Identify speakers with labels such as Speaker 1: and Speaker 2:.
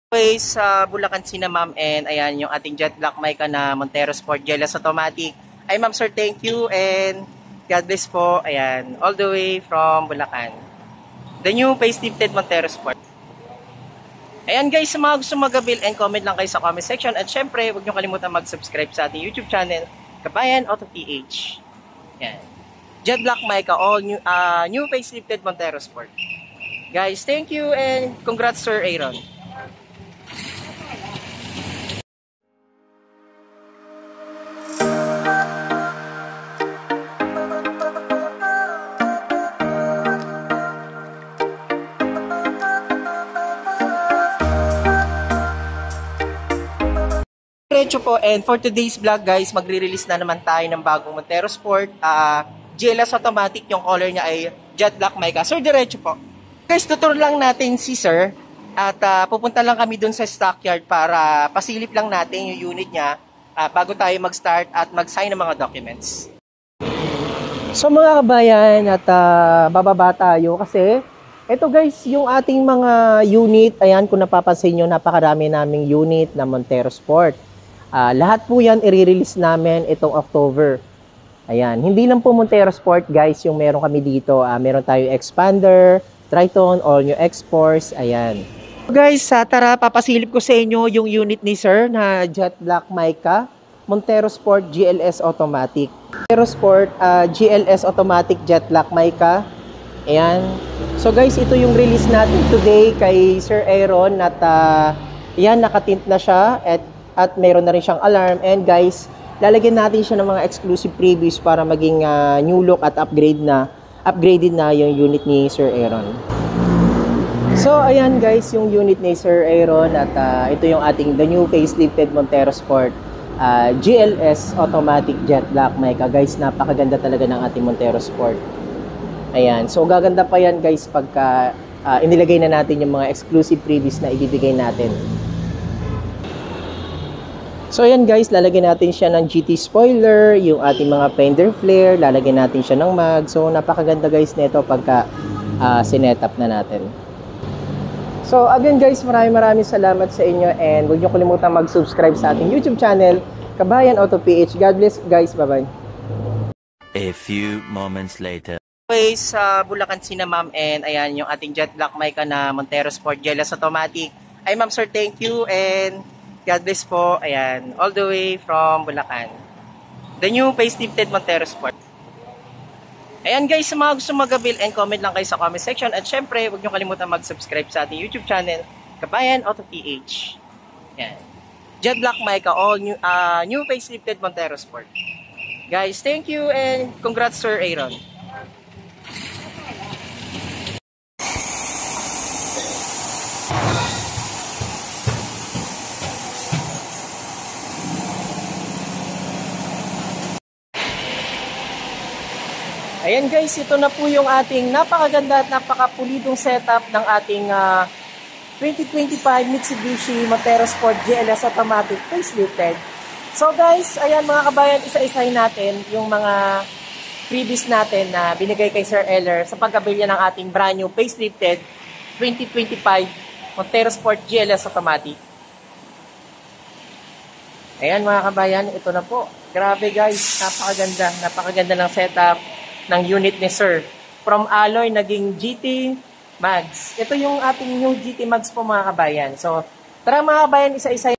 Speaker 1: Sa Bulacan Sina ma'am, and ayan yung ating jet black mic na Montero Sport GLS Automatic. Ay ma'am sir, thank you and God bless po. Ayan, all the way from Bulacan. The new facelifted Montero Sport. Ayan guys, sa mga gusto mag-avail and comment lang kayo sa comment section. At syempre, huwag nyo kalimutan mag-subscribe sa ating YouTube channel, Kabayan Auto PH. Ayan. Jet black mic, all new facelifted Montero Sport. Guys, thank you and congrats Sir Aaron. Diretso po, and for today's vlog guys, magre-release na naman tayo ng bagong Montero Sport GLS Automatic. Yung color niya ay jet black mica. So diretso po guys, tutur lang natin si sir at pupunta lang kami dun sa stockyard para pasilip lang natin yung unit niya bago tayo mag-start at mag-sign ng mga documents. So mga kabayan, at bababa tayo kasi ito guys, yung ating mga unit. Ayan, kung napapansin nyo, napakarami naming unit na Montero Sport. Lahat po yan i-release namin itong October. Ayan, hindi lang po Montero Sport guys yung meron kami dito. Meron tayo Expander, Triton, All New X-Force. Ayan. So guys, tara papasilip ko sa inyo yung unit ni sir na jet black mica Montero Sport GLS Automatic. Montero Sport GLS Automatic jet black mica. Ayan. So guys, ito yung release natin today kay Sir Aaron at yan, nakatint na siya at meron na rin siyang alarm. And guys, lalagyan natin siya ng mga exclusive previews para maging new look at upgraded na yung unit ni Sir Aaron. So ayan guys, yung unit ni Sir Aaron at ito yung ating the new facelifted Montero Sport GLS Automatic jet black mica. Guys, napakaganda talaga ng ating Montero Sport. Ayan, so gaganda pa yan guys pagka inilagay na natin yung mga exclusive previews na ibibigay natin. So ayan guys, lalagyan natin siya ng GT spoiler, yung ating mga fender flare, lalagyan natin siya ng mag. So napakaganda guys nito pagka sinetup na natin. So again guys, maraming salamat sa inyo and huwag niyo kalimutan mag-subscribe sa ating YouTube channel, Kabayan Auto PH. God bless guys, bye-bye.
Speaker 2: A few moments later.
Speaker 1: Sa Bulacan Sina ma'am, and ayan yung ating jet black mic na Montero Sport GLS Automatic. Ay ma'am sir, thank you and God bless po. Ayan, all the way from Bulacan. The new facelifted Montero Sport. Ayan guys, sa mga gusto mag-avail and comment lang kayo sa comment section. At syempre, huwag nyo kalimutan mag-subscribe sa ating YouTube channel, Kabayan Auto PH. Ayan. Jet black mic, all new facelifted Montero Sport. Guys, thank you and congrats Sir Aaron. Ayan guys, ito na po yung ating napakaganda at napakapulidong setup ng ating 2025 Mitsubishi Montero Sport GLS Automatic facelifted. So guys, ayan mga kabayan, isa-isahin natin yung mga previous natin na binigay kay Sir Eller sa pagkabilya ng ating brand new facelifted 2025 Montero Sport GLS Automatic. Ayan mga kabayan, ito na po. Grabe guys, napakaganda ng setup ng unit ni Sir. From alloy, naging GT Mags. Ito yung ating new GT Mags po mga kabayan. So, tara mga kabayan, isa-isa